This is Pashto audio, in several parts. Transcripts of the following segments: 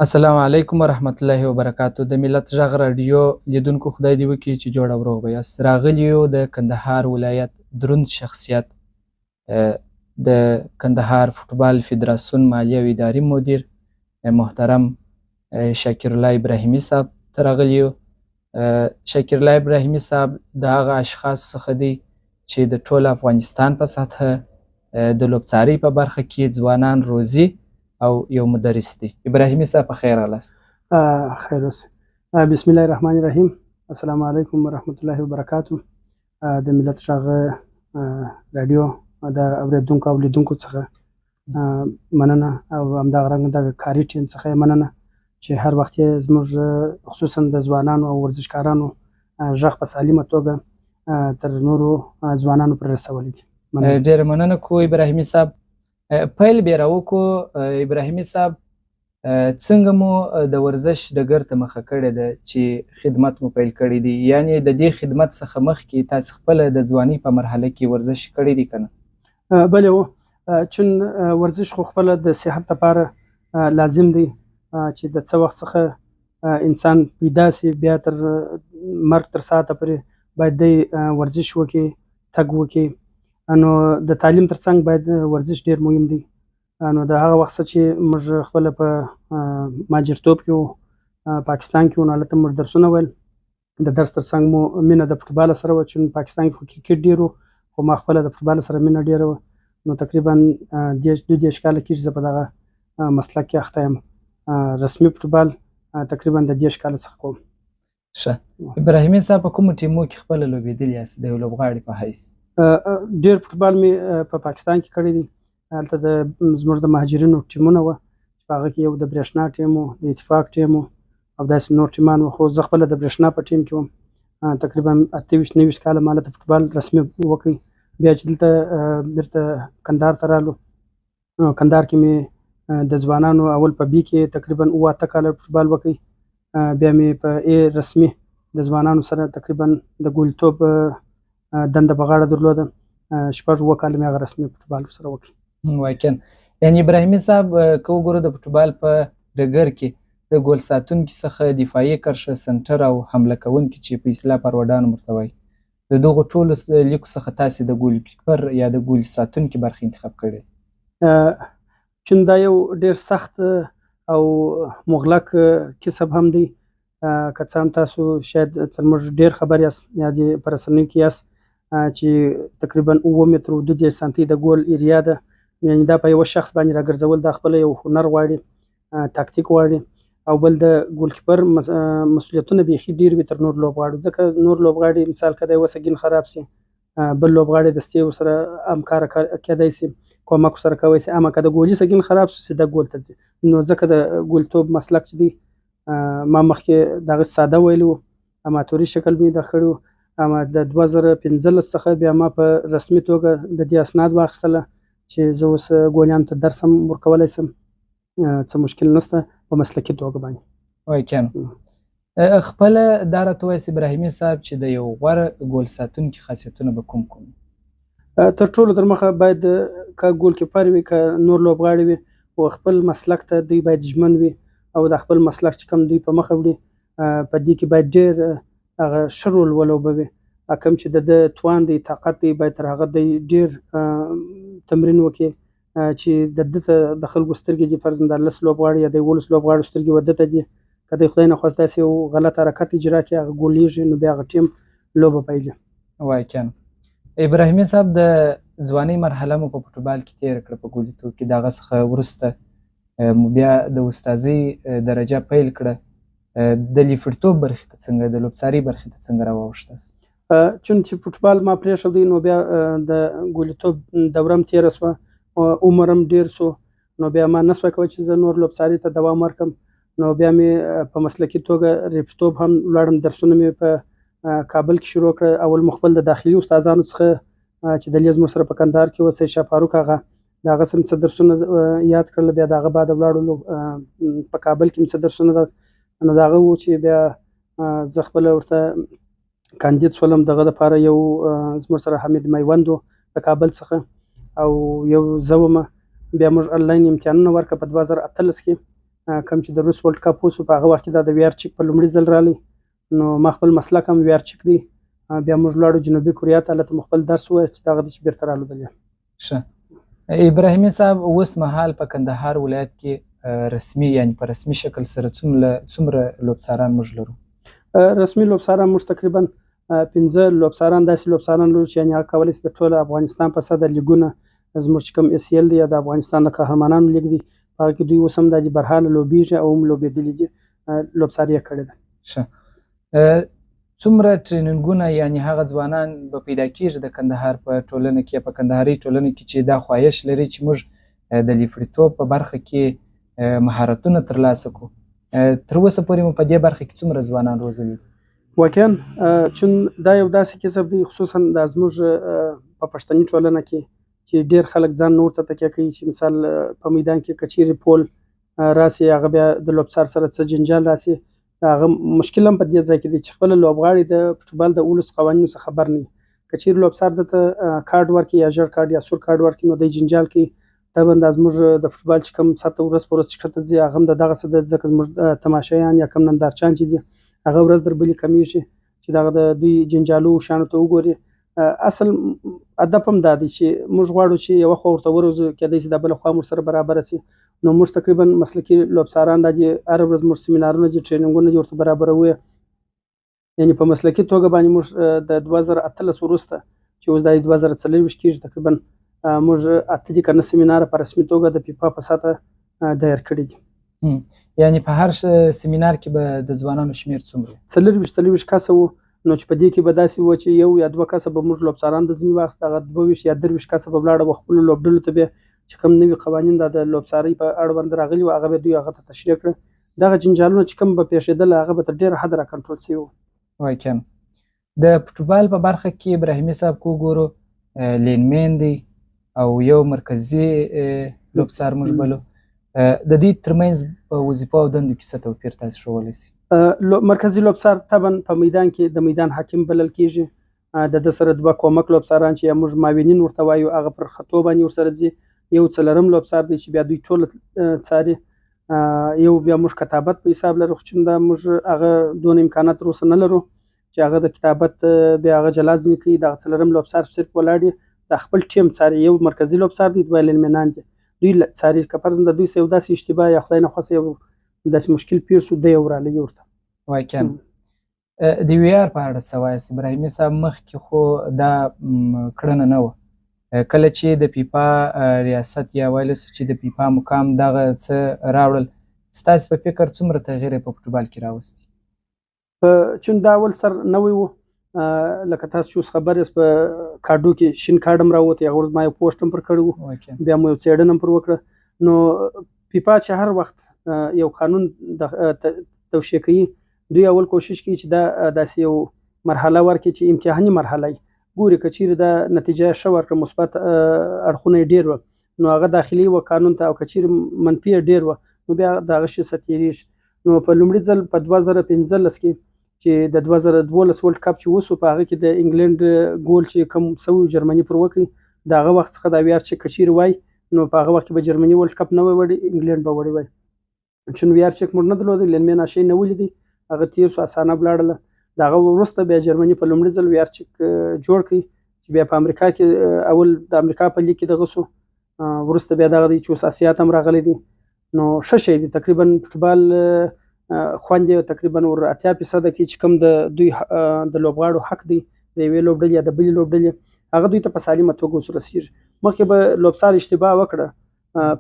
السلام علیکم ورحمت الله وبرکاتو. د ملت غږ راډیو لیدونکو خدای دې وکړي چې جوړ او روغ یاست. راغلي یو د کندهار ولایت دروند شخصیت د کندهار فوټبال فدراسیون مالی او اداري مدیر محترم شاکر الله ابراهیمي صاحب ته راغلي یو. شاکر الله ابراهیمي صاحب د هغه اشخاصو څخه دی چې د ټول افغانستان په سطحه د لوبڅارۍ په برخه کې ځوانان روزي او یو مدرس دی. ابراهیمي صاحب په خیر راغلاست. خیر اوسئ. بسم الله الرحمن الرحیم. السلام علیکم ورحمت الله وبرکاتو. د ملت غږ رادیو د اوریدونکو او لیدونکو څخه مننه او همدغه رنګ د کاري ټیم څخه مننه چې هر وخت زموږ خصوصا د ځوانانو او ورزشکارانو غږ په سالمه توګه تر نورو ځوانانو پر رسولی دي. ډېره مننه کوو ابراهیمي صاحب. پیل بیا راوکړو. ابراهیمي صاحب څنګه مو د ورزش ډګر ته مخه کړې ده چې خدمت مو پیل کړی دی؟ یعنې د دې خدمت څخه مخکې تاسو خپله د ځوانۍ په مرحله کې ورزش کړی دی که نه؟ بلې و، چون ورزش خو خپله د صحت لپاره لازم دی چې د څه وخت څخه انسان پیدا سي بیا تر مرګ تر ساعته پورې باید دی ورزش وکړي، تګ وکړي. نو د تعلیم ترڅنګ باید ورزش ډیر مهم دی. نو د هغه وخت چې موږ خپل په ماجرتوب کې وو، پاکستان کې وو، نو هلته موږ درسونه ویل. د درس ترڅنګ مو مینه د فوټبال سره وه، چې پاکستان کې خو کرکټ ډیر وو، خو ما خپله د فوټبال سره مینه ډیره وه. نو تقریبا 22 کاله کېږي زه په دغه مسلک کې اخته یم. رسمي فوټبال تقریبا د 10 کاله څخه کوم. ښه. ابراهیمي صاحب په کومو ټیمو کې خپله لوبېدلي یاست د یو لوبغاړي په حیث؟ ډیر فوټبال مې په پاکستان کې کړی دی. هلته زموږ د مهاجرینو ټیمونه وه چې په هغه کې یو د برېښنا ټیم و، د اتفاق ټیم و او داسې نور ټیمان وو. خو زه خپله د برېښنا په ټیم کې وم. تقریبا 28-29 کاله ما هلته فوټبال رسمي وکړ. بیا چې دلته بیرته کندهار ته رالو، کندهار کې مې د ځوانانو اول په بي کې تقریبا 7 کاله فوټبال وکړ. بیا مې په ای رسمي د ځوانانو سره تقریبا د ګولتوب دنده په غاړه درلوده. 6-7 کاله مې هغه رسمي فوټبال سره وکړ. واقعا. یعنې ابراهیمي صاحب که وګورو د فوټبال په ډګر کې د ګول ساتونکي څخه دفاعي کرښه، سنټر او حمله کوونکي چې په اصطلاح فارورډانو ورته وایي، د دغو ټولو لیکو څخه تاسې د ګول کیپر یا د ګول ساتونکي برخه انتخاب کړې؟ چون دا یو ډېر سخت او مغلق کسب هم دی. که څه هم تاسو شاید تر موږ ډېر خبر یاست یا د په رسنیو کې یاست چې تقریبا 7 متره و 2 سانتي د ګول ایریا ده. یعنې دا په یوه شخص باندې راګرځول دا خپله یو هنر غواړي، تاکتیک غواړي. او بل د ګول کیپر مسؤلیتونه بیخي ډېر وي تر نور لوبغاړو، ځکه نور لوبغاړي مثال که د یوه سګین خراب سي، بل لوبغاړی دستي ورسره همکاره کیدای سي، کومک ورسره کوی سي. اما که د ګولي سګین خراب سي سیده ګول ته ځي. نو ځکه د ګولتوب مسلک چې دی ما مخکې دغه ساده ویلي وو، اماتوري شکل مې د کړی وو. اما د 2015 څخه بیا ما په رسمي توګه د دې اسناد واخیستله چې زه اوس ګولیانو ته درس هم ورکولی سم، څه مشکل نشته په مسلکي توګه باندې. واقعا. خپله دا راته ووایاست ابراهیمي صاحب چې د یو غوره ګول ساتونکي خاصیتونه به کوم کوم؟ تر ټولو تر مخه باید که ګول کیپر وي که نور لوبغاړي وي او خپل مسلک ته دوی باید ژمن وي او د خپل مسلک چې کوم دوی په مخه وړي په دې کې باید ډېر هغه ښه رول ولوبوي. کوم چې د توان دی، طاقت دی، باید تر هغه دی ډېر تمرین وکړي چې د ده ته د خلکو سترګې دي، فرضاً د 10 لوبغاړو یا د 11 لوبغاړو سترګې ورده ته دي. که دی خدای نخواست داسې یو غلط حرکت اجرا کړي، هغه ګولیږي، نو بیا هغه ټیم لوبه پیلي. واقعا. ابراهیمي صاحب د ځوانۍ مرحله مو په فوټبال کې تېره کړه، په ګولیتوب کې. د هغه څخه وروسته مو بیا د استاذۍ درجه پیل کړه. د لیفټوب برخې ته څنګه، د لوبڅارۍ برخې ته څنګه راواوښتاست؟ چون چې فوټبال ما پرېښودی، نو بیا د ګولیتوب دوره هم تېره شوه، عمر هم ډېر شو. نو بیا ما نسوای کولی چې زه نور لوبڅارۍ ته دوام ورکړم. نو بیا مې په مسلکي توګه ریفټوب هم ولاړم. درسونه مې په کابل کې شروع کړه. اول مو خپل د داخلي استادانو څخه چې د لیز مور سره په کندهار کې و، سید شاه فاروق هغه د هغه څه مې څه درسونه یاد کړل. بیا د هغه بعد ولاړو په کابل کې مې څه درسونه نو د هغه و چې بیا زه خپله ورته کاندید شولم. دغه دپاره یو زموږ سره حمید میوند و د کابل څخه او یو زه ومه. بیا موږ انلاین امتحانونه ورکړه په 2018 کې. کوم چې د روس ورلډ کپ وسو په هغه وخت کې دا د وی آر چیک په لومړي ځل رالی نو ما خپل مسلک هم وی آر چیک دی بیا موږ لاړو جنوبي کوریا ته هلته مو خپل درس ووایه چې دغه دی چې بیرته رالو دلې ښه ابراهیمي صاحب اوس مهال په کندهار ولایت کې رسمي یعنی په رسمي شکل سره څومره لوبڅاران موږ لرو رسمي لوبڅاران موږ تقریبا 15 لوبڅاران داسې لوبڅاران لرو چې یعنې هغه کولی شي د ټول افغانستان په سطحه لیګونه زموږ چې کوم اس ایل دی یا د افغانستان د قهرمانانو لیګ دی په هغه کې دوی اوس هم دا چې برحاله لوبېږي او هم لوبېدلي دي لوبڅاري یې کړې ده ښه څومره ټریننګونه یعنی هغه ځوانان به پیدا کېږي د کندهار په ټولنه کې په کندهاري ټولنه کې چې دا خواهش لري چې موږ د لیفریتوب په برخه کې مهارتونه ترلاسه کړو تر اوسه پورې مو په دې برخه کې څومره ځوانان روزلي دي واقعا چون دا یو داسې کسب دی خصوصا دا زموږ په پښتني ټولنه کې چې ډېر خلک ځان نور ته تکیه کوي چې مثال په میدان کې که چیرې پول راسي هغه بیا د لوبڅار سره څه جنجال راسي هغه مشکل هم په دې ځای کې دی چې خپله لوبغاړي د فوټبال د 19 قوانینو څخه خبر نه وي که چیرې لوبڅار درته کارډ ورکړي یا ژیړ کارډ یا سور کارډ ورکړي نو دی جنجال کوي طبعا دا زموږ د فوټبال چې کوم سطحه ورځ په ورځ چې ښکته ځي هغه هم د دغسې ده ځکه زموږ تماشایان یا کوم نندارچیان چې دي هغه ورځ در بلې کمیږي چې دغه د دوی جنجالو شانو ته وګوري اصل هدف هم دا دی چې موږ غواړو چې یوه خوا ورته ورځو کېدای شي دا بله خوا موږ سره برابره سي نو موږ تقریبا مسلکي لوبڅاران دا چې هره ورځ موږ سیمینارونه دي ټریننګونه دي ورته برابروي یعنې په مسلکي توګه باندې موږ د 2018 وروسته چې اوس دا 2024 کېږي تقریبا موږ 8 دي که نه سیمینار په رسمي توګه د فیفا په سطحه دایر کړي دي یعنی په هر سیمینار کې به د ځوانانو شمیر څومره 40 کسه وو نو چې په دې کې به داسې وه چې یو یا 2 کسه به موږ لوبڅاران د ځینې وخت هغه 22 یا 23 کسه به ولاړه به خپلو لوبډلو ته بیا چې کوم نوي قوانین د لوبڅارۍ په اړوند راغلي وو هغه به دوی هغه ته تشریح کړه دغه جنجالونه چې کوم به پیښېدل هغه به تر ډېره حده را کنټرول سوي وو واقعا د فوټبال په برخه کې ابراهیمي صاحب که وګورو لینمین دی او یو مرکزي لوبڅار موږ بلو د دې ترمنځ په وظیفو او دندو کې څه توپیر تاسو ښوولی سي مرکزي لوبڅار طبعا په میدان کې د میدان حاکم بلل کېږي د ده سره 2 کومک لوبڅاران چې یا موږ معاونین ورته وایو هغه پر خطو باندې ورسره ځي یو څلرم لوبڅار دی چې بیا دوی ټوله څاري یو بیا موږ کتابت په حساب لرو خو چې دا موږ هغه دونه امکانات تر اوسه نه لرو چې هغه د کتابت بیا هغه جلا ځینې کوي دغه څلرم لوبڅار صرف ولاړ دی د خپل ټیم څاري یو مرکزي لوبڅار دی 2 لینمنان دي دوی څاري که فرض د دوی څه یو داسې اشتباه یا خدای نخواسته یو داسې مشکل پېښ شو دی یو رالګي ورته واقعا د وی آر په اړه څه وایاست ابراهیمي صاحب مخکې خو دا کړنه نه وه کله چې د فیفا ریاست یا ویلی سو چې د فیفا مقام دغه څه راوړل ستاسې په فکر څومره تغیر یې په فوټبال کې راوستی چون دا اول سر نوی و لکه تاسو چې اوس خبر یاست په کارډو کې شین کارډ هم راووتی هغه ورځ ما یو پوسټ هم پر کړی و بیا مو یو څېړنه هم پر وکړه نو فیفا چې هر وخت یو قانون توشیح کوي دوی اول کوشش کوي چې دا داسې یو مرحله ورکړي چې امتحاني مرحله وي ګوري که چیرې دا نتیجه ښه ورکړه مثبت اړخونه یې ډېر وه نو هغه داخلي وه قانون ته او که چیرې منفي یې ډېر وه نو بیا د هغه شي څخه تېرېږي نو په لومړي ځل په 2015 کې چې د 2012 ورلډ کپ چې وسو په هغه کې د انګلند ګول چې کوم سوی جرمني پر وکړي د هغه وخت څخه دا وی آر چیک که چیرې وای نو په هغه وخت کې به جرمني ورلډ کپ نه وای وړی انګلند به وړی وای چون وی آر چیک موږ نه درلودی لینمین شی نه ولیدی هغه تیر سو اسانه بلاړله د هغه وروسته بیا جرمني په لومړي ځل وی آر چیک جوړ کړي چې بیا په امریکا کې اول د امریکا په لیګ کې دغه سو وروسته بیا دغه دی چې اوس آسیا ته هم راغلی دی نو ښه شی دی تقریبا فوټبال خوند یې تقریبا ور 80% کې چې کوم د دوی د لوبغاړو حق دی د یوې لوبډلې یا د بلې لوبډلې هغه دوی ته په سالمه توګه اوس رسېږي مخکې به لوبڅار اشتباه وکړه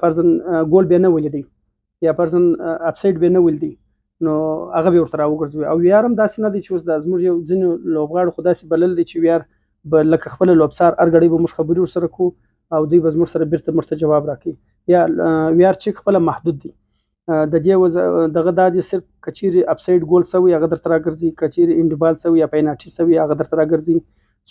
فرضاً ګول بیا نه ولیدی یا فرضاً اپسایډ بیا نه ولیدی نو هغه به ورته راوګرځوي او وی آر هم داسې نه دی چې اوس دا زموږ یو ځینې لوبغاړو خو داسې بلل دی چې وی آر به لکه خپله لوبڅار هر ګړی به موږ خبرې ورسره کوو او دوی به زموږ سره بیرته موږ ته جواب راکوي یا وی آر چیک خپله محدود دی د دې دغه دا دی صرف که چیرې اپسایډ ګول سوی هغه درته راګرځي که چیرې انډبال سوی یا پینالټي سوی هغه درته راګرځي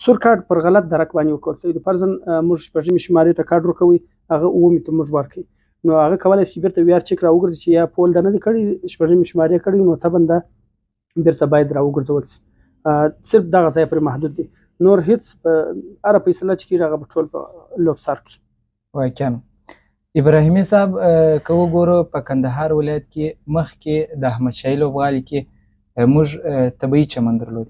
سور کارډ پر غلط درک باندې ورکول سوی دی فرضاً موږ شپږمې شمارې ته کارډ ورکوي هغه اوومې ته موږ ورکوي نو هغه کولی شي بیرته وی آر چیک راوګرځي چې یا پول ده نه دی کړی شپږمې شمارې کړی نو طبعا دا بیرته باید راوګرځول سي صرف دغه ځای پرې محدود دی نور هیڅ هره فیصله چې کېږي هغه به ټول په لوبڅار کې واقعا ابراهیمي صاحب که وګورو په کندهار ولایت کې مخکې د احمدشاهي لوبغالي کې موږ طبیعي چمن درلود.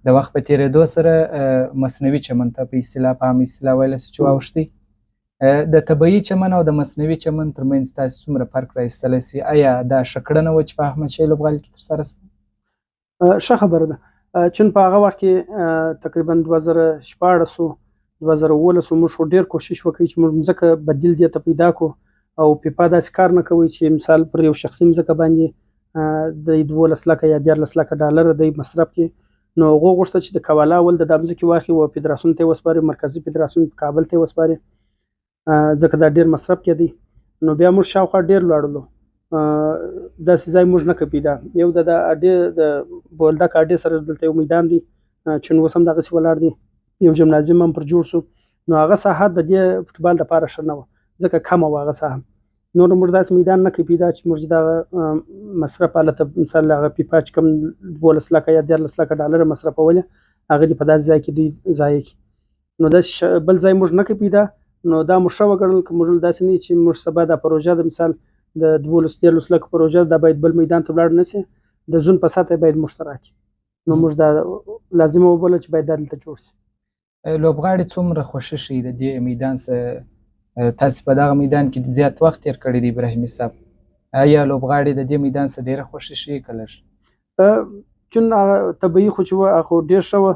د وخت په تېرېدو سره مصنوعي چمن ته په اصطلاح په عامه اصطلاح ویلی سو چې واوښتی. د طبیعي چمن او د مصنوعي چمن ترمنځ تاسې څومره فرق رایستلی سي؟ آیا دا ښه کړنه وه چې په احمدشاهي لوبغالي کې ترسره سوه؟ ښه خبره ده. چون په هغه وخت کې تقریبا 2014 2019 موږ خو ډېر کوشش وکړی چې موږ مځکه بدیل دې ته پیدا کړو او فیفا داسې کار نه کوي چې مثال پر یو شخصي مځکه باندې د 12 لکه یا 14 لکه ډالر د مصرف کې. نو هغو غوښتل چې د کواله اول د دا مځکې واخلي او فدراسیون ته یې وسپاري، مرکزي فدراسیون کابل ته یې وسپاري، ځکه دا ډېر مصرف کېدی. نو بیا موږ شاوخوا ډېر لاړلو، داسې ځای موږ نه کړ پیدا. یو د اډې د بولدک اډې سره دلته یو میدان دی چې اوس هم دغسې ولاړ دی، یو جمنازیم هم پر جوړ سو. نو هغه ساحه د دې فوټبال دپاره ښه نه وه ځکه کمه وه هغه ساحه. نور موږ داسې میدان نه کړ پیدا چې موږ دغه مصرف هلته مثال هغه فیفا چې کوم 12 لکه یا 14 لکه ډالر مصرفولې هغه دې په داسې ځای کې دوی ضایع کړي. نو داسې بل ځای موږ نه کړ پیدا. نو دا موږ ښه وګڼل که موږ داسې نه چې موږ سبا دا پروژه د مثال د 12 لکه پروژه دا باید بل میدان ته ولاړ نه سي، د زون په سطح باید مشترک. نو موږ دا لازمه وبوله چې باید دا دلته جوړ سي. لوبغاړي څومره خوښه ښیي د دې میدان څخه؟ تاسې په دغه میدان کې زیات وخت تېر کړی دی ابراهیمي صاحب. آیا لوبغاړي د دې میدان څخه ډېره خوښه ښیي که لږ؟ چون هغه طبیعي خو چې وه هغه خو ډېر ښه وه،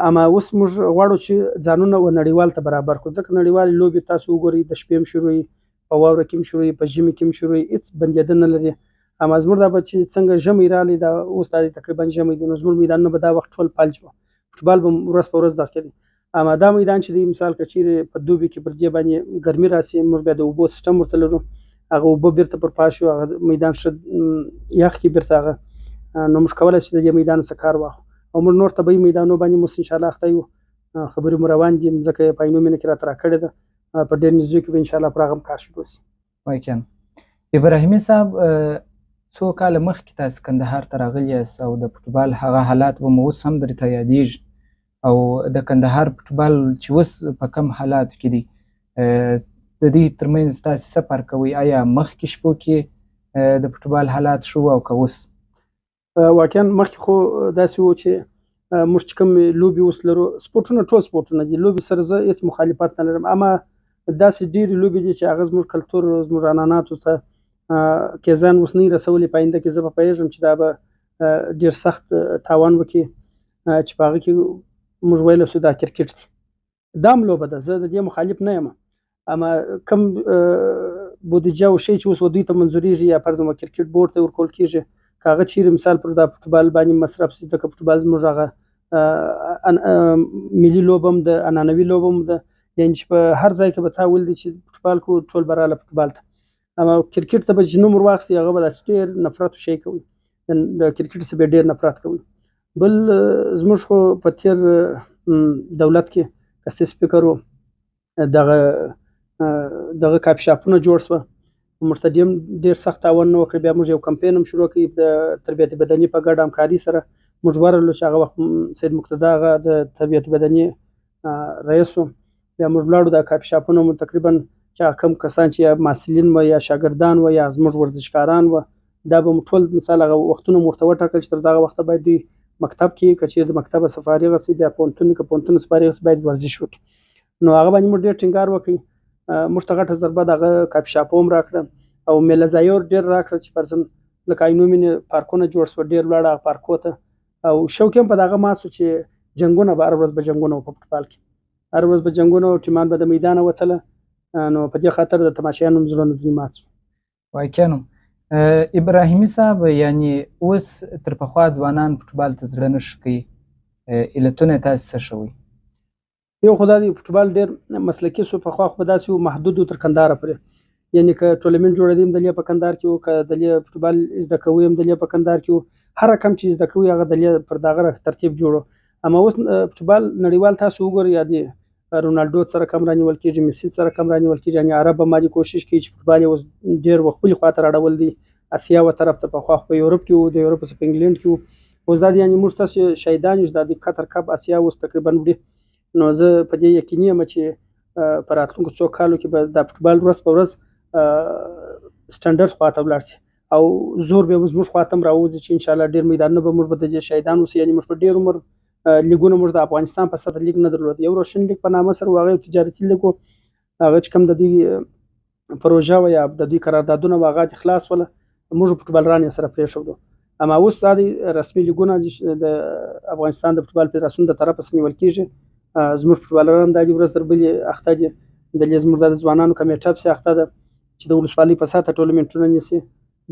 اما اوس موږ غواړو چې ځانونه نړیوال ته برابر کړو، ځکه نړیوالې لوبې تاسو وګورئ د شپې هم شروع وي، په واوره کې هم شروع وي، په ژمي کې هم شروع وي، هېڅ بندېدن نه لري. اما زموږ دا به چې څنګه ژمی راغلی دا اوس دا تقریبا ژمی دی، نو زموږ میدانونه به دا وخت ټول فلج وه، فوټبال به ورځ په ورځ دغه کېدی. اما دا میدان چې دی مثال که چیرې په دوبي کې پر دې باندې ګرمي راسي، موږ بیا د اوبو سیسټم ورته لرو، هغه اوبه بیرته پر پاس شو، هغه میدان ښه یخ کې بیرته هغه. نو موږ کولی شو د دې میدان څخه کار واخلو او موږ نور طبیعي میدانونو باندې اوس انشاءالله اخته یو، خبرې مو روان دي، مځکه یې په عینو مینه کې راته راکړې ده، په ډېر نږدې کې به انشاءالله پر هغه هم کار شروع شي. واقعا ابراهیمي صاحب څو کاله مخکې تاسې کندهار ته راغلي یاست او د فوټبال هغه حالات به مو اوس هم درته یادېږي او د کندهار فوټبال چې اوس په کم حالاتو کې دی د دې ترمنځ تاسې څه فرق کوئ؟ آیا مخکې شپو کې د فوټبال حالات ښه وو او که اوس؟ واقعا مخکې خو داسې وو چې موږ چې کوم لوبې اوس لرو، سپورټونه ټول سپورټونه دي، لوبې سره زه هېڅ مخالفت نه لرم، اما داسې ډېرې لوبې دي چې هغه زموږ کلتور زموږ عنعناتو ته که ځان اوس نه وي رسولی، په آینده کې زه به پوهېږم چې دا به ډېر سخت تاوان وکړي چې په هغه کې موږ ویلی سو دا کرکټ دی، دا هم لوبه ده، زه د دې مخالف نه یم، اما کوم بودیجه او شی چې اوس دوی ته منظورېږي یا فرض مو کرکټ بورډ ته ورکول کېږي، که هغه چیرې مثال پر دا فوټبال باندې مصرف شي، ځکه فوټبال زموږ هغه ملي لوبه هم ده، عنعنوي لوبه هم ده، یعنې چې په هر ځای کې به تا ولیدې چې فوټبال کوو ټول به راغله فوټبال ته. اما کرکټ ته به چې نوم ور واخیستې هغه به داسې ډېر نفرت شی کوي، د کرکټ څخه به ډېر نفرت کوي. بل زموږ خو په تېر دولت کې که ستاسې فکر و دغه کاپي شاپونه جوړ شوه، موږ ته ډېر سخت تاوان نه وکړ. بیا موږ یو کمپین هم شروع کړی د تربیت بدني په ګډه همکاري سره، موږ ورغلو چې هغه وخت سید مقتدا هغه د تربیت بدني رئیس و، بیا موږ ولاړو دا کاپي شاپونه مو تقریبا چې کم کسان چې یا محصلین و یا شاګردان و یا زموږ ورزشکاران و، دا به مو ټول مثال هغه وختونه مو ورته وټاکل چې تر دغه وخته باید دوی مکتب کې که چېرې د مکتبه څخه فارغ شي، بیا پوهنتون که پوهنتون څخه فارغ شي باید ورزش وکړي. نو هغه باندې موږ ډېر ټینګار وکړی، موږ ته غټه ضربه دغه کاپي شاپو هم راکړه او میله ځایور ډېر راکړه چې فرضاً لکه عینو مینې پارکونه جوړ شوه، ډېر ولاړه هغه پارکو ته، او شوق هم په دغه مات شو چې جنګونه به هره ورځ به جنګونه وو په فوټبال کې، هر ورځ به جنګونه وو، ټیمان به د میدانه وتله، نو په دې خاطر د تماشایانو هم زړونه ځینې مات شو. واقعا ابراهیمي صاحب یعنې اوس تر پخوا ځوانان فوټبال ته زړه نه ښه کوي، علتونه یې تاسې څه ښه وایي؟ یو خو دا دی فوټبال ډېر مسلکي سو، پخوا خو به داسې و محدود و تر کندهاره پورې، یعنې که ټورنمنټ جوړېدی هم دلې په کندهار کې و، که دلې فوټبال زده کوئ هم دلې په کندهار کې و، هر رقم چې زده کوئ هغه دلې پر دغه ترتیب جوړ و. اما اوس فوټبال نړیوال تاسو وګورئ، یا دی رونالډو سره کم رانیول کېږي، میسي سره کم رانیول کېږي، یعنې عرب هم باندې کوشش کوي چې فوټبال یې اوس ډېر خپلې خواته راړول دی، اسیا و طرف ته، پخوا خو په یورپ کې و، د یورپ څخه په انګلینډ کې و، اوس دا یعنې موږ تاسې شهیدان یو چې دا د قطر کپ اسیا اوس تقریبا وړي. نو زه په دې یقیني یم چې په راتلونکو څو کالو کې به دا فوټبال ورځ په ورځ سټنډرډ خواته ولاړ شي او زور به زموږ خواته هم راوځي چې انشاءالله ډېر میدانونه به موږ به د دې شهیدان اوسو. یعنې موږ په ډېر عمر لیګونه موږ د افغانستان په سطح لیګ نه درلود. یو روشن لیګ په نامه سره و، هغه یو تجارتي لیګ و. هغه چې کوم د دوی پروژه وه یا د دوی قراردادونه وه هغه خلاص وله، موږ فوټبالران یې سره پرېښودو. اما اوس دا د رسمي لیګونه د افغانستان د فوټبال فدراسیون د طرفه څخه نیول کېږي. زموږ فوټبالران دا دي ورځ تر بلې اخته دي. دلې زموږ د ځوانانو کمیټه پسې اخته ده چې د ولسوالۍ په سطحه ټورنمنټونه نیسي.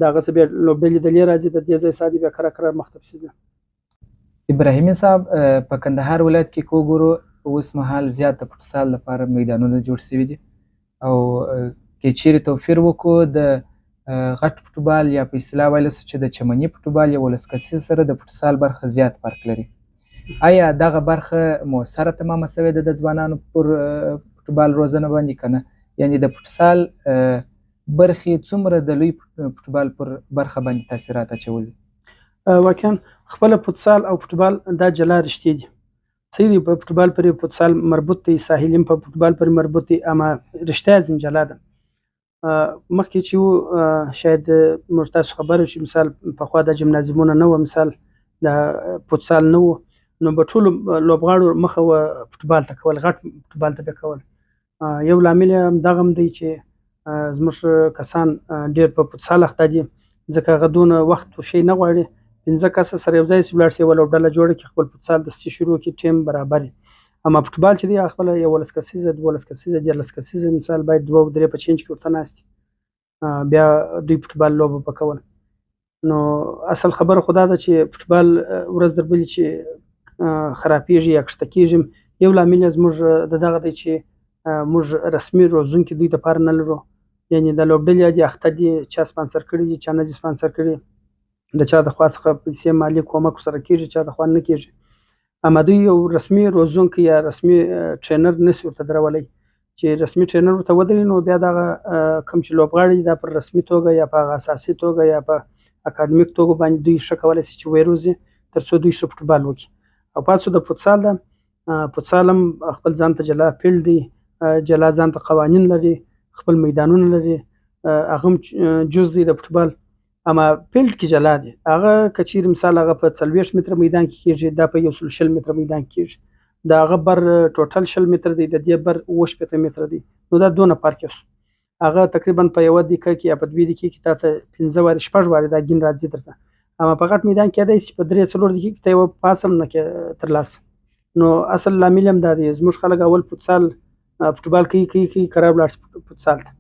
د هغسې بیا لوبډلې دلې راځي، د دې ځای څخه دي بیا کره مخته پسې ځي. ابراهیمي صاحب، په کندهار ولایت کې که وګورو اوس مهال زیات د فوټسال لپاره میدانونه جوړ شوي دي او که چیرې توفیر وکړو د غټ فوټبال یا په اصطلاح ویلی سو چې د چمني فوټبال یا ولس کسیز سره د فوټسال برخه زیات فرق لري. آیا دغه برخه مؤثره تمامه شوې ده د ځوانانو پر فوټبال روزنه باندې که نه؟ یعنې د فوټسال برخې څومره د لوی فوټبال پر برخه باندې تاثیرات اچولي؟ واقعا خپله فوټسال او فوټبال دا جلا رشتې دي. صحیح دی، په فوټبال پورې فوټسال مربوط دی، ساحلي په فوټبال پورې مربوط دی، اما رشته یې ځین جلا ده. مخکې چې و شاید موږ تاسو خبر یو چې مثال پخوا د جمنازیمونه نه وه، مثال د فوټسال نه و، نو به ټولو لوبغاړو مخه وه فوټبال ته کول، غټ فوټبال ته به کول. یو لامل یې همدغه هم دی چې زموږ کسان ډېر په فوټسال اخته دي، ځکه هغه دونه وخت و شی نه غواړي. 5 کسه سره یو ځای شي ولاړ شي، یوه لوبډله جوړه کړي، خپل فوټسال دستي شروع کړي، ټیم برابر وي. اما فوټبال چې دی هغه خپله 11 کسیزه، 12 کسیزه، 13 کسیزه مثال باید 2 او 3 په چینج کې ورته ناست بیا دوی فوټبال لوبه په کول. نو اصل خبره خو دا ده چې فوټبال ورځ در بلې چې خرابېږي یا کښته کېږي، یو لامل یې زموږ د دغه دی چې موږ رسمي روزونکي دوی دپاره نه لرو. یعنې د لوبډلې دي اخته دي، چا سپانسر کړي دي، چا نه دي سپانسر کړي، د چا د خوا څخه پیسې مالي کومک ورسره کېږي، چا د خوا نه کېږي. اما دوی یو رسمي روزونکی یا رسمي ټرینر نشي ورته درولی چې رسمي ټرینر ورته ودرېږي، نو بیا دغه کوم چې لوبغاړي دي دا پر رسمي توګه یا په هغه اساسي توګه یا په اکاډمیک توګه باندې دوی ښه کولی شي چې ویروزي تر څو دوی ښه فوټبال وکړي. او پاتې د فوټسال ده، فوټسال هم خپل ځان ته جلا فیلډ دی، جلا ځان ته قوانین لري، خپل میدانونه لري، هغه هم جز دی د فوټبال، اما فیلډ کې جلا دی. هغه که چیرې مثال هغه په 40 متره میدان کې کېږي، دا په 120 متره میدان کې کېږي، د هغه بر ټوټل 20 متره دی، د دې بر 70 متره دی، نو دا دونه فرق یې هغه تقریبا په 1 دقیقه کې یا په 2 دقیقې کې تا ته 15 وارې 6 وارې دا ګین راځي درته. اما په غټ میدان کې دی چې په 3-4 دقیقې کې ته یو پاس هم نه کې ترلاسه. نو اصل لامل هم دا دی، زموږ خلک اول فوټسال فوټبال کوي کراب لاړ فوټسال ته.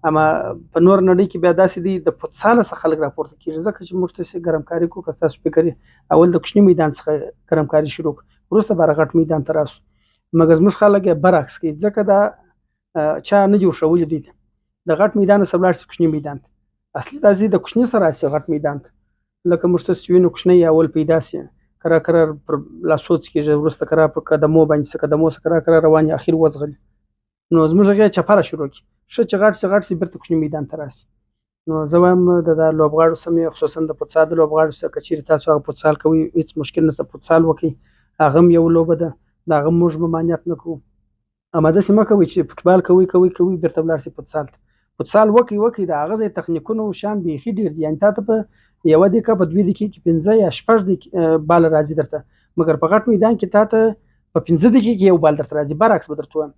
اما په نور نړۍ کې بیا داسې دی د فوټسال څخه خلک راپورته کېږي، ځکه چې موږ ته ګرمکاري کوو. که ستاسو فکر اول د کوچني میدان څخه ګرمکاري شروع کړو، وروسته به غټ میدان ته راسو. مګر زموږ خلک یې برعکس کوي، ځکه دا چا نه جوړ شوي دوی ته د غټ میدان څخه ولاړ شي کوچني میدان ته. اصلي دا ځي د کوچني سره راسي غټ میدان ته، لکه موږ تاسو چې وینو کوچنی اول پیدا سي کرا پر لاسو څخه وروسته کرا په قدمو باندې څه قدمو سره کرا رواني اخر وزغلي. نو زموږ هغه چپاره شروع کی ښه چې غټ سي برته کوچني میدان ته راسي. نو زه وایم د لوبغاړو سمې خصوصا د فوټسال د لوبغاړو سره کچېرې تاسو هغه فوټسال کوئ هیڅ مشکل نشته، فوټسال وکړئ، هغه هم یو لوبه ده، د هغه موږ ممانعت نه کوو. اما داسې مه کوئ چې فوټبال کوئ بیرته ولاړ شئ فوټسال ته. فوټسال وکړئ د هغه ځای تخنیکونه او شیان بیخي ډېر دي، یعنې تا ته په 1 دقیقه په 2 دقیقې کې 15 یا 6 بال راځي درته، مګر په غټ میدان کې تا ته په 15 دقیقې کې یو بال درته راځي، برعکس به درته وایم.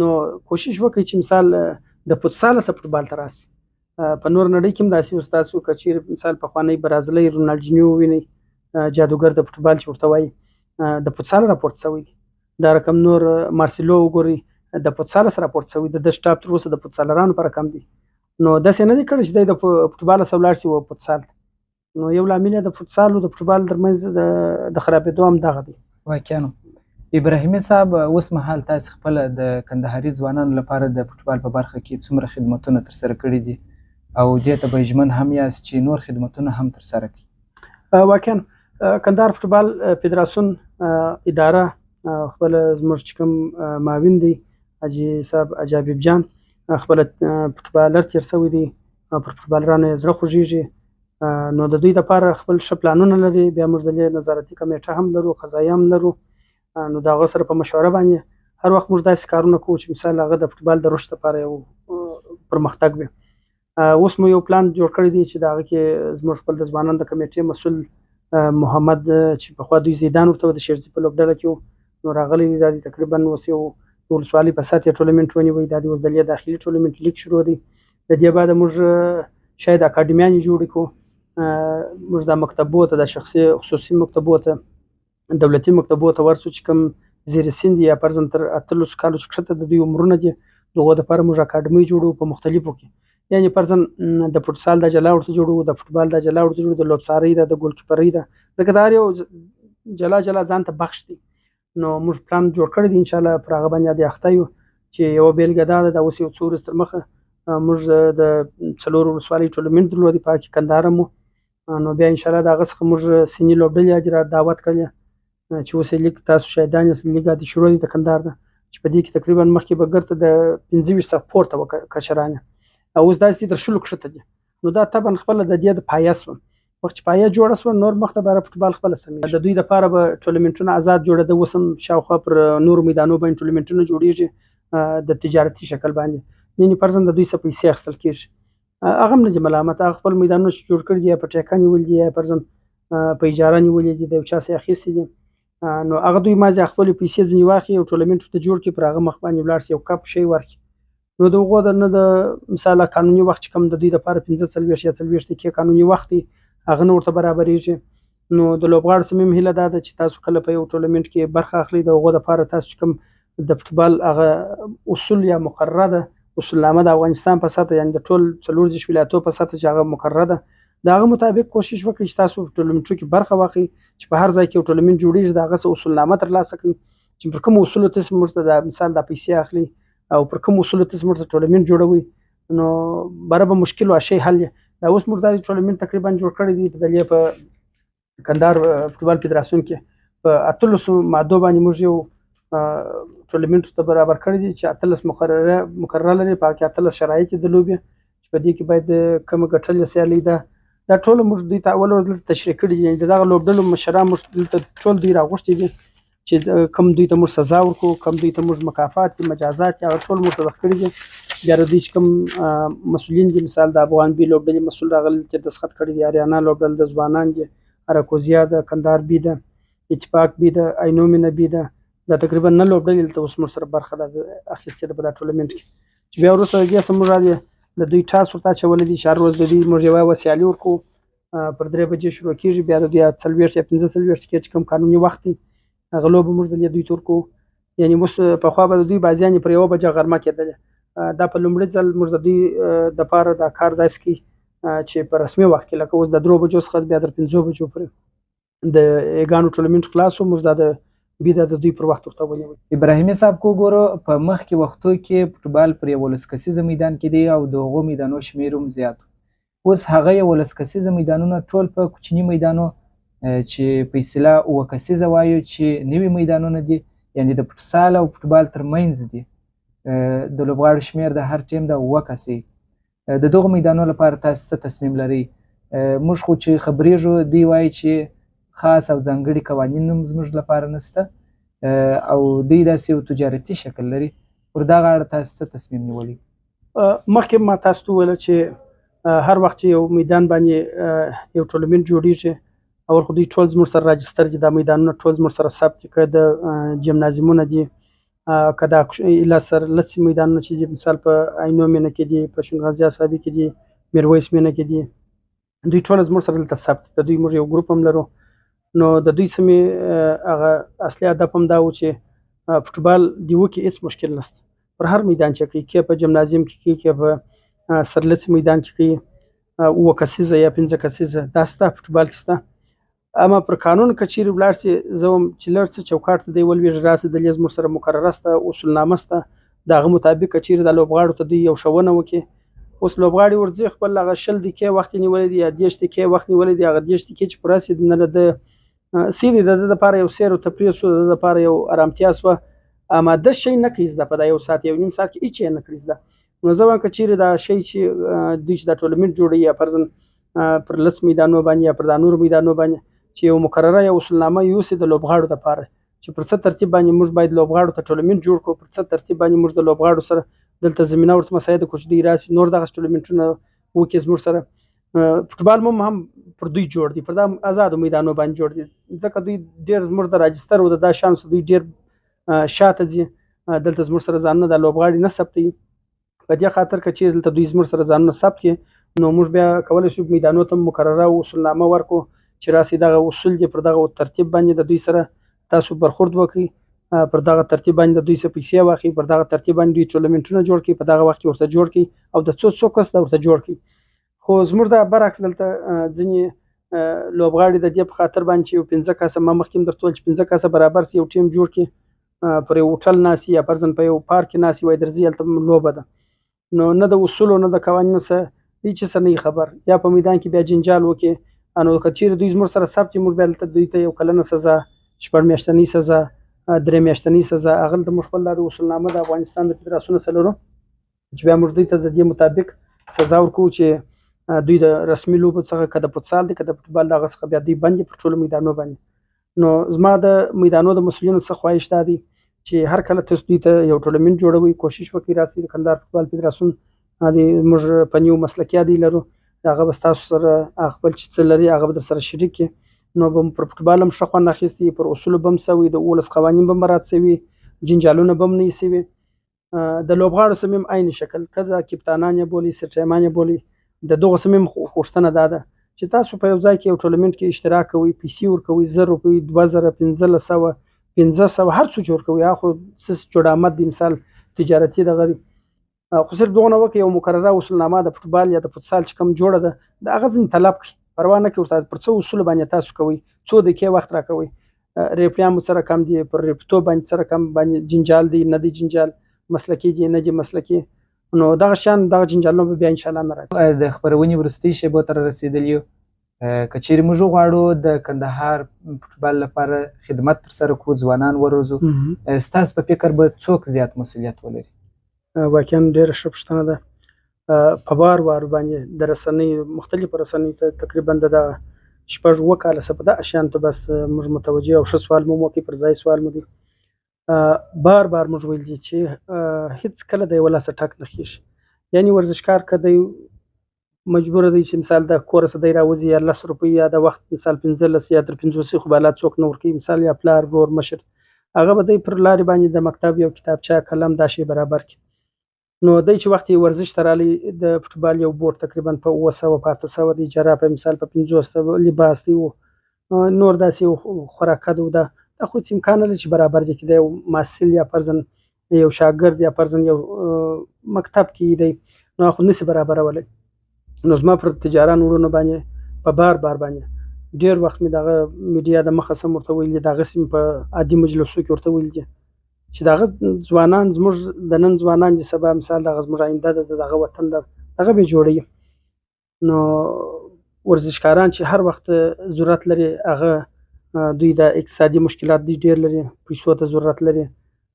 نو کوشش وکړئ چې مثال د فوټسال څخه فوټبال ته راسئ. په نور نړۍ کې هم داسې اوس تاسو که چیرې مثال پخوانی برازیلي رونالډینیو ووینئ، جادوګر د فوټبال چې ورته وایي، د فوټسال راپورته شوی دی. دا رقم نور مارسیلو وګورئ، د فوټسال سره راپورته شوی د سټاپ تر اوسه د فوټسالرانو په رقم دی. نو داسې نه دی کړی چې دی د فوټبال څخه ولاړ شي و فوټسال ته. نو یو لامل یې د فوټسال او د فوټبال ترمنځ د خرابېدو هم دغه دی. واقعا ابراهیمي صاحب، اوس مهال تاسو خپل د کندهاري ځوانانو لپاره د فوټبال په برخه کې څومره خدمتونه ترسره کړي دي او دې ته به ژمن هم یاست چې نور خدمتونه هم ترسره کړي؟ واقعا کندهار فوټبال فدراسیون اداره خپل زموږ چې کوم معاون دی حاجي صاحب حاجي حبیب جان خپل فوټبالر تیر شوی دی، پر فوټبالرانو یې زړه خوږېږي. نو د دوی دپاره خپل ښه پلانونه لري، بیا موږ د نظارتي کمیټه هم لرو، قضایي هم لرو. نو د هغه سره په مشوره باندې هر وخت موږ داسې کارونه کوو چې مثال هغه د فوټبال د رشد لپاره یو پرمختګ وي. اوس مو یو پلان جوړ کړی دی چې د هغه کې زموږ خپل د ځوانانو د کمیټې مسؤل محمد چې پخوا دوی زیدان ورته د شیرزي په لوبډله کې وو، نو راغلی دی. دا تقریبا اوس یو د ولسوالۍ په سطح ټورنمنټ ونیوی. دا د اوس د داخلي ټورنمنټ لیګ شروع دی. د دې بعد موږ شاید اکاډمیانې جوړې کړو. موږ د مکتبو ته، د شخصي خصوصي مکتبو ته، دولتي مکتبو ته ورسو چې کوم زیر سن دي یا فرضاً تر 18 کالو چې کښته د دوی عمرونه دي، دغو دپاره موږ اکاډمۍ جوړو په مختلفو کې. یعنې فرضاً د فوټسال دا جلا ورته جوړو، د فوټبال دا جلا ورته جوړو، د لوبڅارۍ ده، د ګولکیپرۍ ده، ځکه دا هر یو جلا جلا ځان ته بخش دی. نو موږ پلان جوړ کړی دی، انشاءالله پر هغه باندې د اخته یو چې یوه بیلګه دا ده. دا اوس یو څو ورځې تر مخه موږ د 4 ولسوالۍ ټورنمنټ درلودی، په هغه کې کندهار هم و. نو بیا انشاءالله د هغه څخه موږ سني لوبډلې اجرا دعوت کړې چې اوس یې لیګ تاسو شاهدان یاست، لیګ عادي شروع دی د کندهار ده، چې په دې کې تقریبا مخکې به ګرته د 25 څخه پورته وه کشران، اوس داسې تر 20 کښته دي. نو دا طبعا خپله د دې د پایه شوه. وخت چې پایه جوړه شوه، نور مخته به فوټبال خپله سمېږي. د دوی دپاره به ټورنمنټونه آزاد جوړېده. اوس هم شاوخوا پر نورو میدانو باندې ټورنمنټونه جوړېږي د تجارتي شکل باندې. یعنې فرضاً د دوی څخه پیسې اخیستل کېږي. هغه هم نه دي ملامت، هغه خپل میدانونه چې جوړ کړي دي، یا په ټیکه نیولي دي، یا فرضاً په اجاره نیولي دي، د یو چا څخه اخیستي دي. نو هغه دوی مازې خپلې پیسې ځینې واخلي، یو ټورنمنټ ورته جوړ کړي، پر هغه مخ باندې ولاړ شي، یو کپ شی ورکړي. نو د هغو نه د مثاله قانوني وخت چې کوم د دوی دپاره 45 یا 40 دقیقې قانوني وخت دی، هغه نه ورته برابرېږي. نو د لوبغاړو صمیم هیله دا ده چې تاسو کله په یو ټورنمنټ کې برخه اخلئ، د هغو دپاره تاسو چې کوم د فوټبال هغه اصول یا مقرره ده، اصولنامه د افغانستان په سطحه، یعنې د ټول 40 ولایتو په سطحه چې هغه مقرره ده، د هغه مطابق کوشش وکړئ چې تاسو په ټورنمنټو کې برخه واخلئ، چې په هر ځای کې یو ټورنمنټ جوړېږي د هغه څه اصولنامه ترلاسه کړئ، چې پر کومو اصولو تاسو موږ ته د مثال دا پیسې اخلي او پر کوم اصولو تاسو موږ ته ټورنمنټ جوړوئ، نو بره به مشکل او شی حل دی. دا اوس موږ دا ټورنمنټ تقریبا جوړ کړی دی په دلې په کندهار فوټبال فدراسیون کې په 18 مادو باندې موږ یو ټورنمنټ ته برابر کړی دی چې 18 مقرره لري، په هغه کې 18 شرایط د لوبې، چې په دې کې باید کومه ګټلې سیالي ده، دا ټول موږ دوی ته اول ورځ دلته تشریح کړي دي. د دغه لوبډلو مشران موږ دلته ټول دوی راغوښتي دي چې کوم دوی ته موږ سزا ورکړو، کوم دوی ته موږ مکافات دي، مجازات دي، هغه ټول موږ ته کړي دي. بیا د دوی چې کوم مسؤلین دي، مثال د افغان بي لوبډلې مسؤل راغلی چې دستخط کړي دي، اریانا لوبډل د ځوانان دي، اراکوزیا ده، کندهار بي ده، اتفاق بي ده، اینومینه بي ده، دا تقریبا نه لوبډلې دلته اوس موږ سره برخه ده اخیستې ده په دا ټورنمنټ کې. چې بیا وروسته د دې څخه موږ د دوی ټاس ورته اچولی دي چې هر ورځ د دوی موږ یوه سیالي ورکوو، پر 3 بجې شروع کېږي، بیا د دوی 40 یا 45 دقیقې چې کوم قانوني وخت دی، هغه لوبه موږ د دوی ته ورکوو. یعنې اوس پخوا به د دوی بازیانې پر 1 بجه غرمه کېدلې، دا په لومړي ځل موږ د دوی دپاره دا کار داسې کوي چې په رسمي وخت کې لکه اوس د 3 بجو څخه بیا تر 5 بجو پورې د ایګانو ټورنمنټ خلاص و، موږ دا د بي د دوی پر وخت ورته ونیوی. ابراهیمي صاحب کو ګورو په مخکې وختو کې فوټبال پر 11 کسیزه میدان کې دی او د هغو میدانو شمېر هم زیات. اوس هغه 11 کسیزه میدانونه ټول په کوچني میدانو چې په اصطلاح 7 کسیزه وایو چې نوي میدانونه دي، یعنې د فوټسال او فوټبال ترمنځ دي. د لوبغاړو شمېر د هر ټیم د 7 کسې. د دغو میدانو لپاره تاسو څه تصمیم لرئ؟ موږ خو چې خبرېږو دوی وایي چې خاص او ځانګړي قوانین هم زموږ لپاره نشته او دوی داسې یو تجارتي شکل لري. پر دغه اړه تاسو څه تصمیم نیولی؟ مخکې ما تاسو ته وویله چې هر وخت چې یو میدان باندې یو ټورنمنټ جوړېږي، اول خو دوی ټول زموږ سره راجستر دي، دا میدانونه ټول زموږ سره ثبت دي، که د جمنازیمونه دي، که دا ایله سر لڅې میدانونه چې دي، مثال په عینو مینه کې دي، په شینغازي اصحابي کې دي، میرویس مینه کې دي، دوی ټول زموږ سره دلته ثبت دي. د دوی موږ یو ګروپ هم لرو. نو د دوی سمې هغه اصلي هدف هم دا و چې فوټبال دی وکړي، هېڅ مشکل نشته، پر هر میدان چې کوي، که په جمنازیم کې کوي، که په سرلڅ میدان کې کوي، 7 کسیزه یا 5 کسیزه، دا شته فوټبال کې شته. اما پر قانون که چیرې ولاړ شي، زه هم چې لاړ څه چوکاټ ته دی ولوېږي، راسه دلې زموږ سره مقرره شته، اصولنامه شته، د هغه مطابق که چیرې د لوبغاړو ته دوی یو ښوونه وکړي. اوس لوبغاړي ورځي خپل هغه 20 دقیقې وخت نیولی دی یا 10 دقیقې وخت نیولی دی، هغه 10 دقیقې چې پوره شي نه د سیدې د ده دپاره یو سیر او تفریح شو، د ده دپاره یو ارامتیا شوه، اماده شی نه کوي زده په دا 1 ساعت 1.5 ساعت کې هېڅ یې نه کړي زده. نو زه وایم که چیرې دا شی چې دوی چې دا ټورنمنټ جوړوي یا فرضاً پر 10 میدانو باندې یا پر دا نورو میدانو باندې چې یو مقرره یا اصولنامه یوسي د لوبغاړو دپاره، چې پر څه ترتیب باندې موږ باید لوبغاړو ته ټورنمنټ جوړ کړو، پر څه ترتیب باندې موږ د لوبغاړو سره دلته زمینه ورته مساعده کړو چې دوی راسي نور دغه ټورنمنټونه وکړي زموږ سره. فوټبال هم پر دوی جوړ دي، پر دا آزادو میدانو باندې جوړ دي، ځکه دوی ډېر زموږ د راجستر او د دا شان دوی ډېر شاته ځي، دلته زموږ سره ځانونه د لوبغاړي نه ثبتوي. په دې خاطر که چېرې دلته دوی زموږ سره ځانونه ثبت کړي نو موږ بیا کولی شو میدانونو ته مقرره اصولنامه ورکړو چې راسي دغه اصول دي پر دغه ترتیب باندې د دوی سره تاسو برخورد وکړئ، پر دغه ترتیب باندې د دوی څخه پیسې واخلئ، پر دغه ترتیب باندې دوی ټورنمنټونه جوړ کړي، په دغه وخت کې ورته جوړ کړي او د څو کس ورته جوړ کړي. خو زموږ د برعکس دلته ځینې لوبغاړي د دې په خاطر باندې چې یو 15 کسه ما مخکې هم درته وویل چې 15 کسه برابر یو ټیم جوړ کړي، پر یو هوټل ناستي یا فرضاً په یو پارک کې ناستي وای درځي هلته لوبه ده، نو نه د اصولو نه د قوانینو څه دوی چې څه نه خبر، یا په میدان کې بیا جنجال وکړي. نو که چېرې دوی زموږ سره ثبت کړي موږ بیا دلته دوی ته یو کلنه سزا، 6 میاشتنۍ سزا، 3 میاشتنۍ سزا، هغه د موږ خپل د اصولنامه د افغانستان د فدراسیون سره لرو چې بیا موږ دوی ته د دې مطابق سزا ورکوو چې دوی د رسمي لوبو څخه که د فوتسال دی که د فوټبال دغه څخه بیا دوی بند پر ټولو میدانونو باندې. نو زما د میدانونو د مسؤلینو څخه خواهش دا دی چې هر کله تاسو دوی ته یو ټورنمنټ جوړوئ کوشش وکړئ راسئ د کندهار فوټبال فدراسیون موږ په نیو مسلکي عادي لرو، هغه به ستاسو سره خپل چې څه لري هغه به در سره شریک کړي، نو به پر فوټبال هم ښه خوند اخیستي، پر اصولو به هم څه وي، د 19 قوانین به مراعات شوي، جنجالونه به هم نه وي شوي. د لوبغاړو سم هم عین شکل که د کپتانان یې بولي سټریمان یې بولي د دغه سم هم غوښتنه دا ده چې تاسو په یو ځای کې یو ټورنمنټ کې اشتراک کوئ، پیسې ورکوئ، 1000 روپۍ، 2000، 1500، 500، هر څه جوړ کوئ، خو څه جوړ آمد دی مثال تجارتي دغه دی، خو صرف دغه نه وکړئ یو مقرره اصولنامه د فوټبال یا د فوتسال چې کوم جوړه ده د هغه ځینې طلب کړئ، پروا نه کړئ ورته پر څه اصولو باندې تاسو کوئ، څو دقیقې وخت راکوئ، ریفریان مو سره کم دي، پر ریفتو باندې سره کم باندې جنجال دی نه دی جنجال، مسلکي دي نه دي مسلکي، نو دغه شان دغه جنجالونه به بیا انشاءالله نه راځي. د خپرونې وروستۍ شیبو ته رسېدلي یو، که چیرې موږ غواړو د کندهار فوټبال لپاره خدمت ترسره کړو، ځوانان وروزو، ستاسو په فکر به څوک زیات مسؤلیت ولري؟ واقعا ډېره ښه پوښتنه ده. په وار باندې د رسنۍ مختلفو رسنۍ ته تقریبا د 6-7 کاله څه په دغه شیانو بس موږ متوجه او ښه سوال مو وکړ، پر ځای سوال مو دی. بار موږ ویل دي چې هیڅ کله د یو لاسه ټک نه خېږي، یعنی ورزشکار که دی مجبور دی چې مثال د کور څخه دی راوځي یا 10 روپۍ یا د وخت مثال 15 یا تر 50 خو بالا څوک نه ورکوي، مثال یا پلار ورور مشر هغه به دی پر لارې باندې د مکتب یو کتابچه قلم دا شی برابر کړي، نو دی چې وخت یې ورزش ته رالی د فوټبال یو بورډ تقریبا په 900 د اجاره په مثال په 50 لباس دی نور داسې خوراکه ده دا خو هېڅ امکان نه لري چې برابر دي، چې د یو محصل یا فرضاً یو شاګرد یا فرضاً یو مکتب کې دی نو خو نشي برابرولی. نو زما پر تجاران وروڼو باندې په بار باندې ډېر وخت مې دغه میډیا د مخه سم ورته ویلي، دغسې مې په عادي مجلسو کې ورته ویلي دي چې دغه ځوانان زموږ د نن ځوانان دي سبا مثال دغه زموږ آینده ده، دغه وطن ده، دغه به جوړوي. نو ورزشکاران چې هر وخت ضرورت لري هغه دوی د اقتصادي مشکلات دی ډېر لري، پیسو ته ضرورت لري،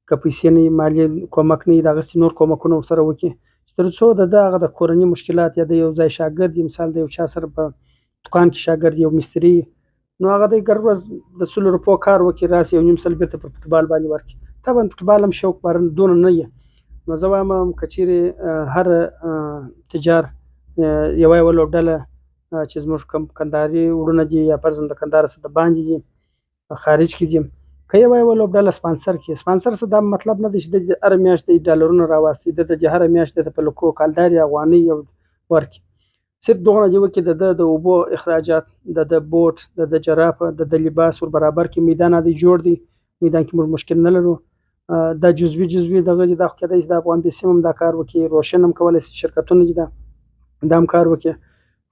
که پیسې نه مالی کومک نه دغسې نور کومکونه ورسره وکړي چې تر څو د هغه د کورني مشکلات یا د یو ځای شاګرد مثال د یو چا سره په دکان کې شاګرد یو مستري نو هغه د ګډ ورځ د 100 روپو کار وکړي راسي یو نیم سل بېرته پر فوټبال باندې ورکړي. طبعا فوټبال هم شوق دونه نه وي، نو زه وایم که چیرې هر تجار یوه لوبډله چې زموږ کوم کندهاري وروڼه دي یا فرضاً د کندهار څخه د باندې دي خارج کې دي که یوه لوبډله سپانسر کړي، سپانسر څه دا مطلب نه دی چې د هره میاشت د ډالرونه راواستي، د هره میاشت د په لکو کالداري افغانۍ ورکړي، صرف دغه دی وکړي د اوبو اخراجات د بوټ د جرافه د لباس ور برابر کې میدان دی جوړ دی، میدان کې موږ مشکل نه لرو، دا جزوي دغه دی دا خو کېدای شي د افغان بیسیم هم دا کار وکړي، روشن هم کولی شي شرکتونه دي دا هم کار وکړي،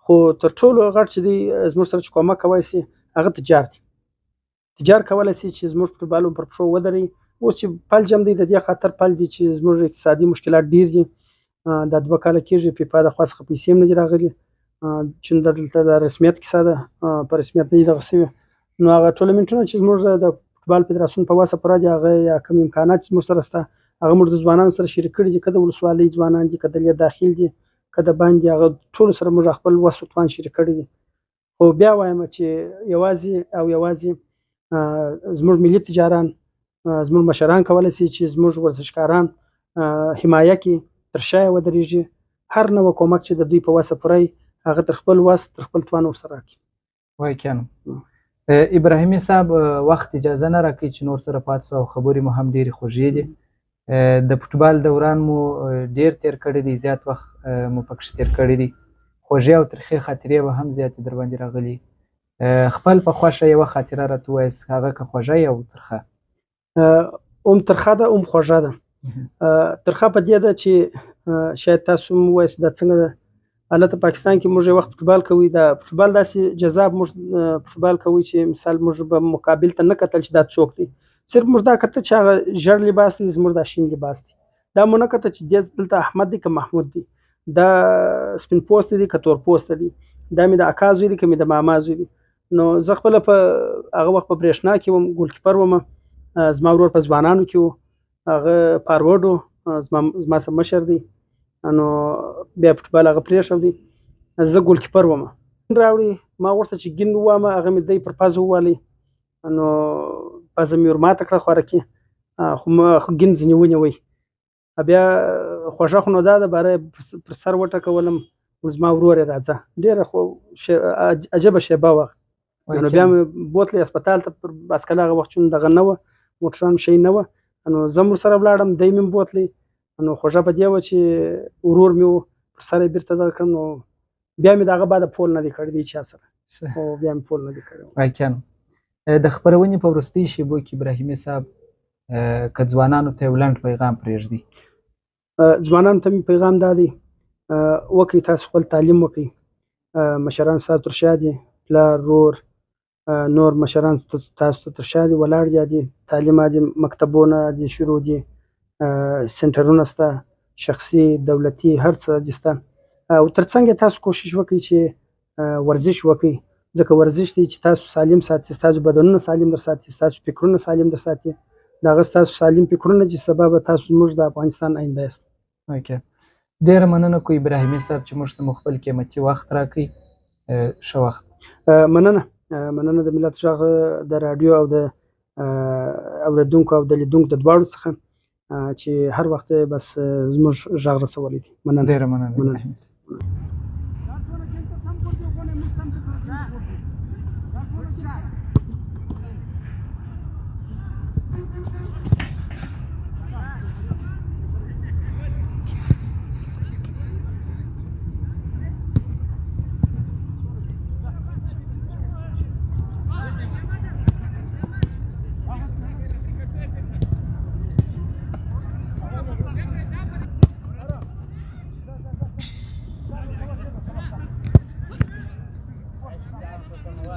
خو تر ټولو غټ چې دی زموږ سره چې کومک کولی شي هغه تجار دی. تجار کولی شي چې زموږ فوټبال پر پښو ودروي، اوس چې پل جم دی د دې خاطر پل دی چې زموږ اقتصادي مشکلات ډېر دي، دا 2 کاله کېږي فیفا د خوا څخه پیسې هم نه دي راغلي، چې دلته د رسمیت کیسه ده په رسمیت نه دي دغه شوي، نو هغه ټورنمنټونه چې زموږ د فوټبال فدراسیون په واسه پوره دي هغه یا کوم امکانات چې زموږ سره شته هغه موږ د ځوانانو سره شریک کړي دي، که د ولسوالۍ ځوانان دي که د لیګ داخل دي که د باندې هغه ټولو سره موږ خپل وس و توان شریک کړي دي. خو بیا وایم چې یوازې زموږ ملي تجاران زموږ مشران کولی شي چې زموږ ورزشکاران حمایه کړي، تر شا یې ودرېږي. هر نوع کومک چې د دوی په وسه پوره وي هغه تر خپل وس تر خپل توان ورسره راکړي. واقعا ابراهیمي صاحب وخت اجازه نه راکوي چې نور سره پاتې سو او خبرې مو هم ډېرې خوږې دي. د فوټبال دوران مو ډېر تېر کړی دی، زیات وخت مو پکښې تېر کړی دی، خوږې او ترخې خاطرې به هم زیاتې در باندې راغلي. خپل په خوښه یوه خاطره راته ووایاست، هغه که خوږه یا ترخه؟ هم ترخه ده هم خوږه ده. ترخه په دې ده چې شاید تاسو هم ووایاست دا څنګه ده. هلته پاکستان کې موږ یو وخت فوټبال کوي، دا فوټبال داسې جذاب موږ فوټبال کوي چې مثال موږ به مقابل ته نه کتل چې دا څوک دی، صرف موږ دا کتل چې هغه ژړ لباس دی، زموږ دا شین لباس دی. دا مو نه کتل چې دلته احمد دی که محمود دی، دا سپین پوسته دی که تور پوسته دی، دا مې د اکا زوی دی که مې د ماما زوی دی. نو زه خپله په هغه وخت په برېښنا کې وم، ګولکیپر وم، زما ورور په ځوانانو کې و، هغه فارورډ و، زما څخه مشر دی. نو بیا فوټبال هغه پرېښودی، زه ګولکیپر وم. راوړي ما غوښتل چې ګین ووامه، هغه مې دی پر پزه ووالی، نو پزه مې ور ماته کړه خوارکي، خو ګین ځینې ونیوی. بیا خوږه خو نو دا ده، باره پر سر وټکولم، زما ورور یې راځه، ډېره خو عجبه شیبه وه. نو بیا مې بوتلی هسپتال ته، پر باسکل هغه وخت چون دغه نه وه، موټران شی نه وه، نو زه هم ورسره ولاړم، دی مې بوتلی. نو خوږه په دې وه چې ورور مې و، پر سر یې بېرته دغه کړم، نو بیا مې د هغه بعده پول نه دی کړی دی چا سره، او بیا مې پول نه دی کړی. واقعا د خپرونې په وروستیو شېبو کې ابراهیمي صاحب که ځوانانو ته یو لنډ پیغام پرېږدي؟ ځوانانو ته مې پیغام دا دی، وکړئ تاسو خپل تعلیم وکړئ، مشران ستاسو تر شا دي، پلار ورور نور مشران تاسو تر شا دي ولاړ دي، تعلیمات دي، مکتبونه دي شروع دي، سنټرونه سته، شخصي دولتي هر څه دي سته. او ترڅنګ تاسو کوشش وکړئ چې ورزش وکړئ، ځکه ورزش دی چې تاسو سالم ساتي، ستاسو بدنونه سالم در ساتي، ستاسو فکرونه سالم در ساتي. د هغه ستاسو سالم فکرونه چې سبا به تاسو زموږ د افغانستان آینده یاست. ډېره مننه کوو ابراهیمي صاحب چې موږ ته مو خپل قیمتي وخت راکړئ. ښه وخت. مننه د ملت غږ د راډیو او د اورېدونکو او د لیدونکو د دواړو څخه چې هر وخت بس زموږ غږ رسولی دی. مننه. ډېره مننه.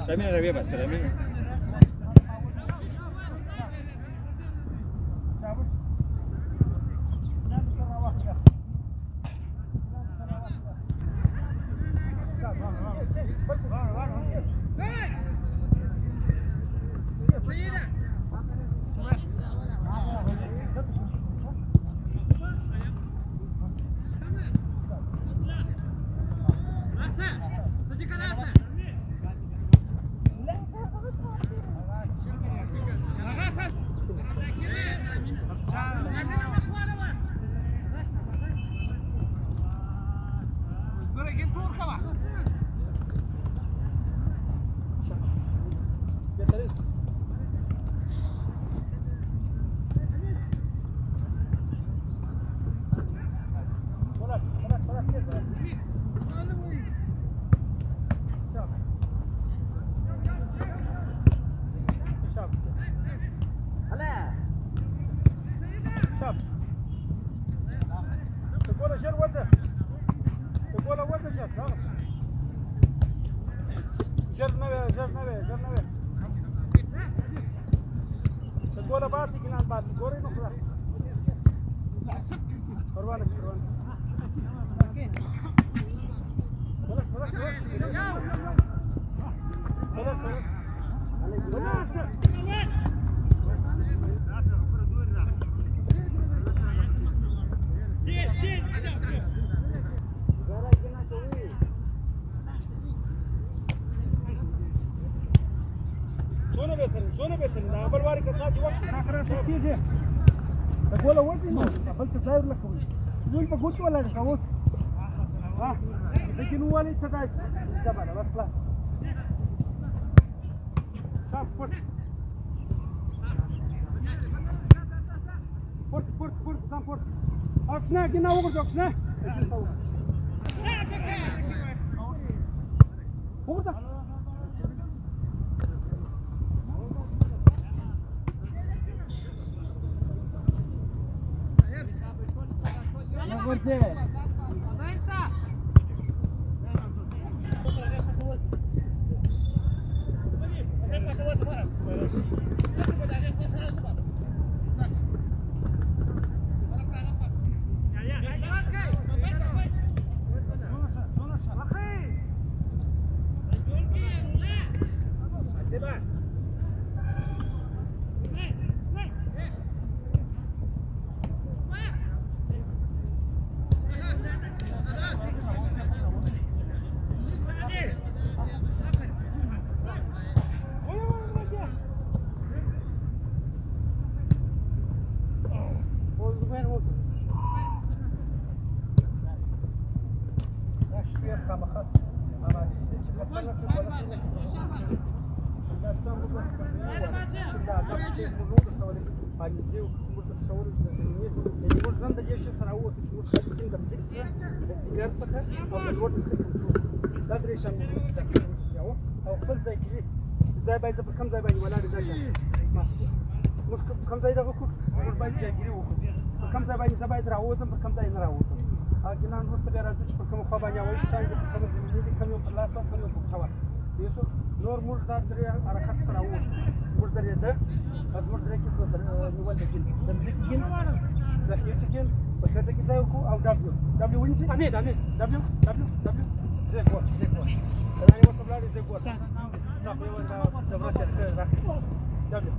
También la había pasado, también. زونه به تر نه بل واری که ساتي وخت نه خره څه کیږي ته ګوله وځي نو خپل ته ځای ورلکوي دوی په ګوت ولاړ ښه اوس لیکن ووالئ څه داسې جبله بس خلاص صاف پټ پټ ځان پټ اکشنه ګینه وګورځه اکشنه وګورځه او خپل ځای کې ځای باید په کوم ځای باندې ولاړ راشه موږ کوم ځای دغه کو موږ باید ځایګیري وکړو په کوم ځای باندې زه باید راوځم په کوم ځای نه راوځم ګیلان وروسته بیا راځو چې په کومه خوا باندې هوایي شټانګ دي په کومه زمیني دي کوم یو پر لاس کوم یو پر هوا یوسو نور موږ دا درې حرکت سره ووتو موږ درېده زموږ درې کې نیول د ګیل د مځکې ګیل د خېټې ګیل په خېټه کې ځای وکړو او ډبلیو ونیسئ ډبلیو زیګ ور دا یو څه بلاري زیګ ور دا په یو د برات راکړه ډبلیو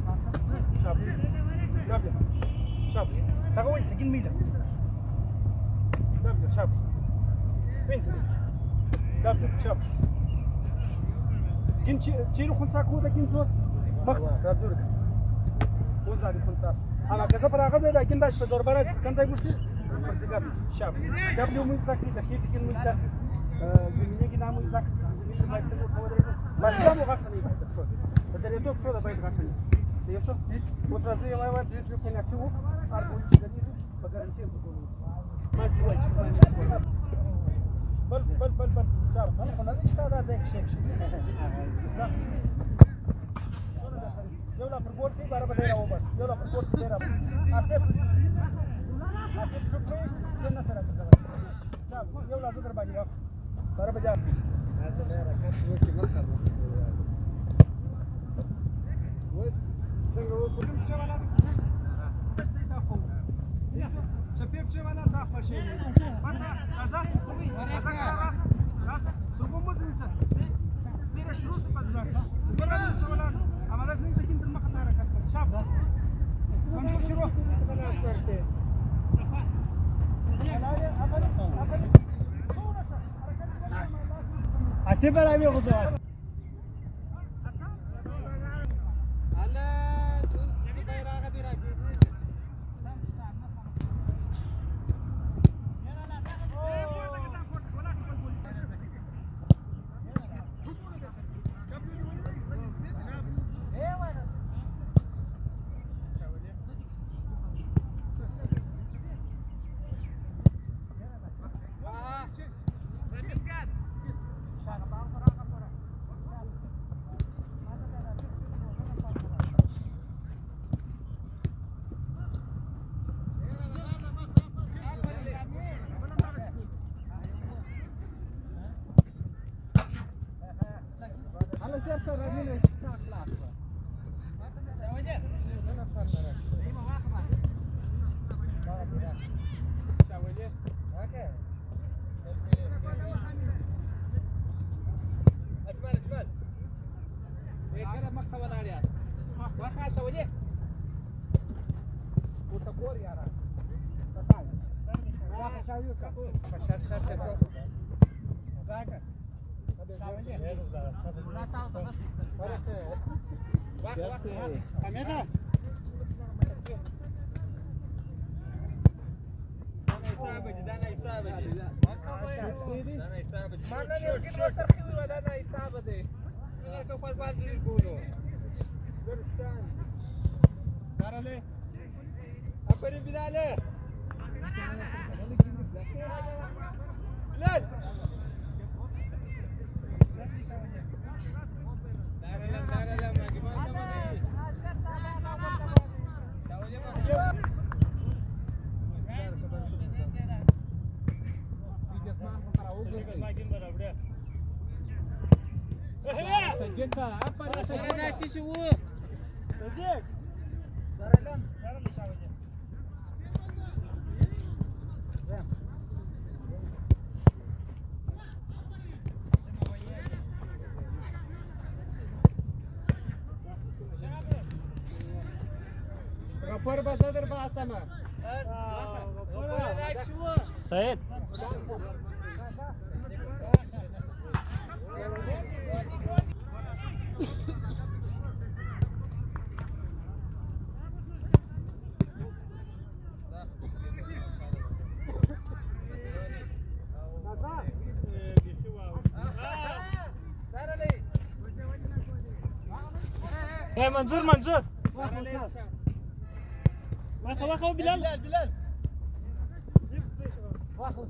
شاپ دا کوي څنګه میله ډبلیو شاپ وینځ ډبلیو شاپ ګین چې خو څاکو دا ګین زور مخ راځور اوس دا خو څاک اما که زه پر هغه ځای دا ګین داش په زور برای کوم ځای ګوشتي پر ځګر شاپ ډبلیو موږ ځکه د هیټ ګین موږ ځکه زمینه کې نامو ځکه زمینه باید څنګه کوو بس دا مو غاټه نه باید شو د دې ټوپ شو دا باید غاټه نه څه شو اوس راځي یو وای د ټریپ کې نشو ارګو چې د دې په ګارانټي په کوو ما دوی بل شاپ انا خلاني اشتغل زي شيء يلا بربورتي بارا بديرا وبس يلا بربورتي بديرا اسف شوفي كنا سنه شاف يلا صدر باجي بارا بجار هذا غير كانت وقت مخر وس څنګه وکړم چې ولا تشتي تاخو شفيف شي ولا تاخو شي بس ازات راسه تربو مزنسه دير شروط بدلك ولا ولا عمل لازم تكون بالمقطع حركه شاف كم شروط انا اثرت اعتبر ابي غزوات Mana ni kita sarki wala na isaba de. Ito pas pas din kuno. Darale. Aperin Bilal'e. Bilal. Darale ma gimana mani. سجلتها apa dia Nanti semua. Sejak. Daralem. Daralem şahane. غفور بصدر بعصمة سعيد. منظور منظور واخو بلال بلال واخو